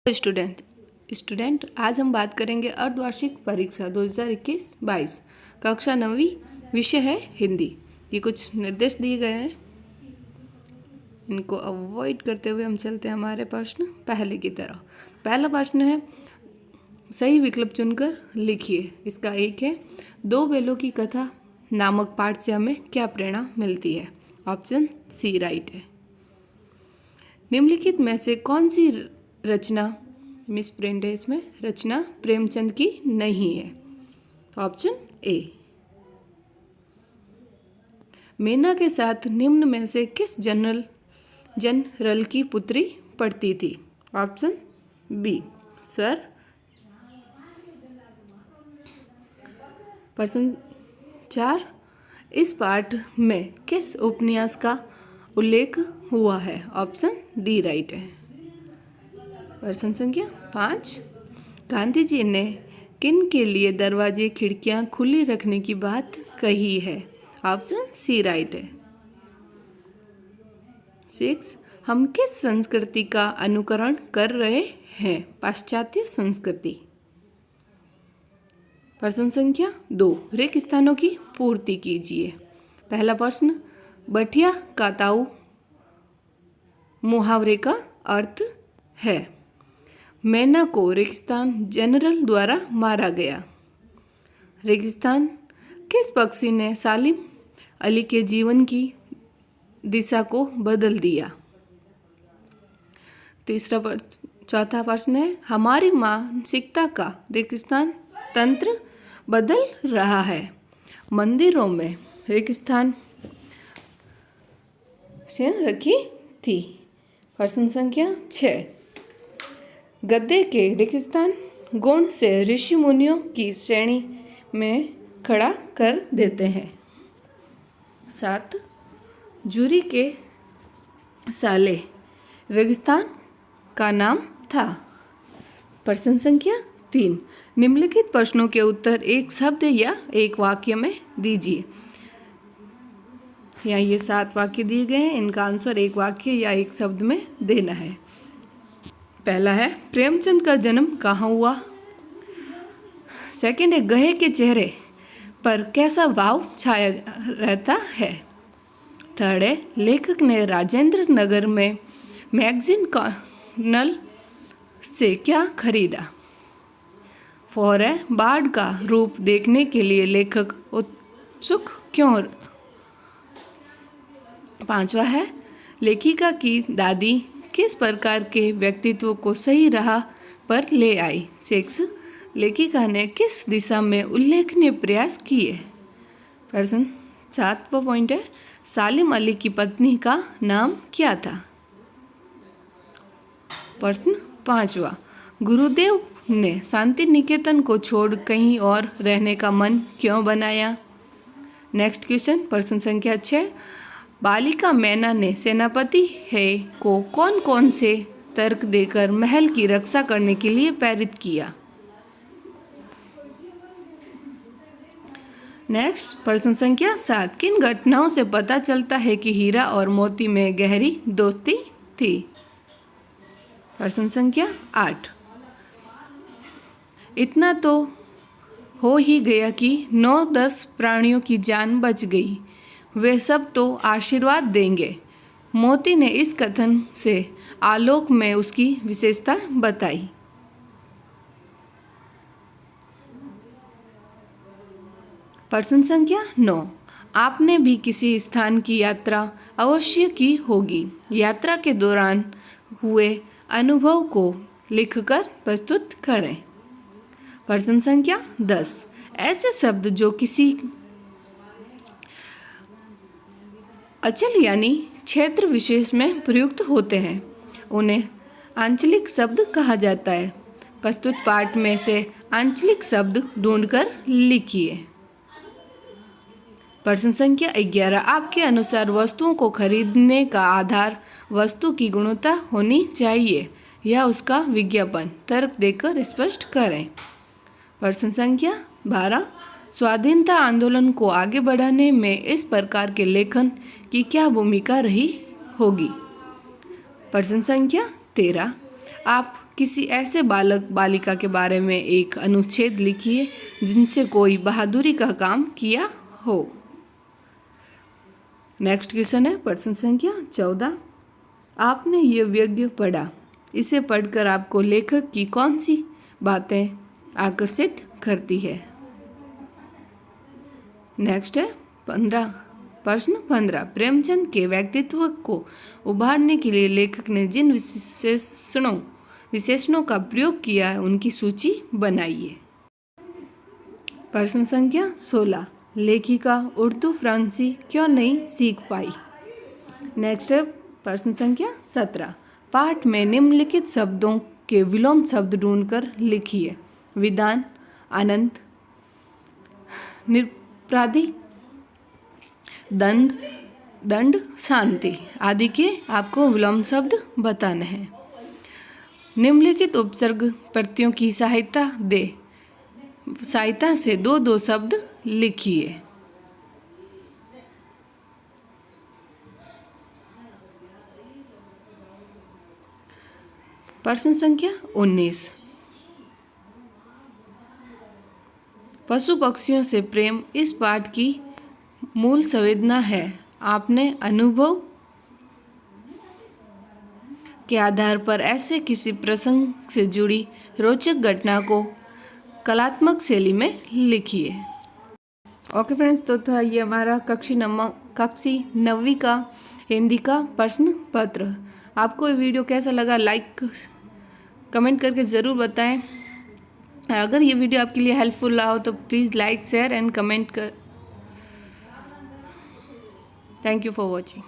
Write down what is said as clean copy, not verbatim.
Student आज हम बात करेंगे अर्धवार्षिक परीक्षा 2021-22 कक्षा 9वीं। विषय है हिंदी। ये कुछ निर्देश दिए गए हैं, इनको अवॉइड करते हुए हम चलते हैं हमारे प्रश्न पहले की तरह। पहला प्रश्न है, सही विकल्प चुनकर लिखिए। इसका एक है, दो बैलों की कथा नामक पाठ से हमें क्या प्रेरणा मिलती है। ऑप्शन सी राइट है। निम्नलिखित में से कौन सी रचना मिस प्रिंट है, इसमें रचना प्रेमचंद की नहीं है। Option A. मीना के साथ निम्न में से किस जनरल की पुत्री पढ़ती थी। Option B sir. प्रश्न 4, इस पाठ में किस उपन्यास का उल्लेख हुआ है। ऑप्शन डी राइट है। प्रश्न संख्या 5, गांधी जी ने किन के लिए दरवाजे खिड़कियां खुली रखने की बात कही है। ऑप्शन सी राइट है। 6, हम किस संस्कृति का अनुकरण कर रहे हैं। पाश्चात्य संस्कृति। प्रश्न संख्या 2, रिक्त स्थानों की पूर्ति कीजिए। पहला प्रश्न, बठिया का ताऊ मुहावरे का अर्थ है। मैना को रेगिस्तान जनरल द्वारा मारा गया। रेगिस्तान किस पक्षी ने सालिम अली के जीवन की दिशा को बदल दिया। चौथा प्रश्न है, हमारी मानसिकता का रेगिस्तान तंत्र बदल रहा है। मंदिरों में रेगिस्तान से रखी थी। प्रश्न संख्या 6, गद्दे के रेगिस्तान गुण से ऋषि मुनियों की श्रेणी में खड़ा कर देते हैं। 7, जूरी के साले रेगिस्तान का नाम था। प्रश्न संख्या 3, निम्नलिखित प्रश्नों के उत्तर एक शब्द या एक वाक्य में दीजिए। यहाँ ये 7 वाक्य दिए गए हैं, इनका आंसर एक वाक्य या एक शब्द में देना है। पहला है, प्रेमचंद का जन्म कहाँ हुआ। सेकंड है, गहे के चेहरे पर कैसा भाव छाया रहता है। थर्ड है, लेखक ने राजेंद्र नगर में मैगजीन कर्नल से क्या खरीदा। 4 है, बाढ़ का रूप देखने के लिए लेखक उत्सुक क्यों। 5वां है, लेखिका की दादी किस प्रकार के व्यक्तित्व को सही राह पर ले आई। 6, लेखिका ने किस दिशा में उल्लेखनीय प्रयास किए। प्रश्न 7वां पॉइंट है, सालिम अली की पत्नी का नाम क्या था। प्रश्न 5वां, गुरुदेव ने शांति निकेतन को छोड़ कहीं और रहने का मन क्यों बनाया। नेक्स्ट क्वेश्चन, प्रश्न संख्या 6, बालिका मैना ने सेनापति है को कौन कौन से तर्क देकर महल की रक्षा करने के लिए प्रेरित किया। नेक्स्ट, प्रश्न संख्या 7, किन घटनाओं से पता चलता है कि हीरा और मोती में गहरी दोस्ती थी। प्रश्न संख्या 8, इतना तो हो ही गया कि 9-10 प्राणियों की जान बच गई, वे सब तो आशीर्वाद देंगे। मोती ने इस कथन से आलोक में उसकी विशेषता बताई। प्रश्न संख्या 9, आपने भी किसी स्थान की यात्रा अवश्य की होगी। यात्रा के दौरान हुए अनुभव को लिखकर प्रस्तुत करें। प्रश्न संख्या 10, ऐसे शब्द जो किसी अचल यानी क्षेत्र विशेष में प्रयुक्त होते हैं उन्हें आंचलिक शब्द कहा जाता है। प्रस्तुत पाठ में से आंचलिक शब्द ढूंढकर लिखिए। प्रश्न संख्या 11, आपके अनुसार वस्तुओं को खरीदने का आधार वस्तु की गुणवत्ता होनी चाहिए या उसका विज्ञापन। तर्क देकर स्पष्ट करें। प्रश्न संख्या 12, स्वाधीनता आंदोलन को आगे बढ़ाने में इस प्रकार के लेखन की क्या भूमिका रही होगी। प्रश्न संख्या 13, आप किसी ऐसे बालक बालिका के बारे में एक अनुच्छेद लिखिए जिनसे कोई बहादुरी का काम किया हो। नेक्स्ट क्वेश्चन है प्रश्न संख्या 14। आपने ये व्यंग्य पढ़ा, इसे पढ़कर आपको लेखक की कौन सी बातें आकर्षित करती है। नेक्स्ट है 15। प्रश्न 15। प्रेमचंद के व्यक्तित्व को उभारने के लिए लेखक ने जिन विशेषणों का प्रयोग किया है उनकी सूची बनाइए। प्रश्न संख्या 16। लेखिका उर्दू फ्रांसी क्यों नहीं सीख पाई। नेक्स्ट है प्रश्न संख्या 17। पाठ में निम्नलिखित शब्दों के विलोम शब्द ढूंढकर लिखिए। विधान, अनंत, निरपराधी, दंड, शांति आदि के आपको विलोम शब्द बताने हैं। निम्नलिखित उपसर्ग प्रत्ययों की सहायता से दो शब्द लिखिए। प्रश्न संख्या 19। पशु पक्षियों से प्रेम इस पाठ की मूल संवेदना है। आपने अनुभव के आधार पर ऐसे किसी प्रसंग से जुड़ी रोचक घटना को कलात्मक शैली में लिखिए। ओके फ्रेंड्स, तो ये हमारा कक्षी 9वीं का हिंदी का प्रश्न पत्र। आपको ये वीडियो कैसा लगा लाइक कमेंट करके ज़रूर बताएं। और अगर ये वीडियो आपके लिए हेल्पफुल रहा हो तो please like share and comment कर। Thank you for watching.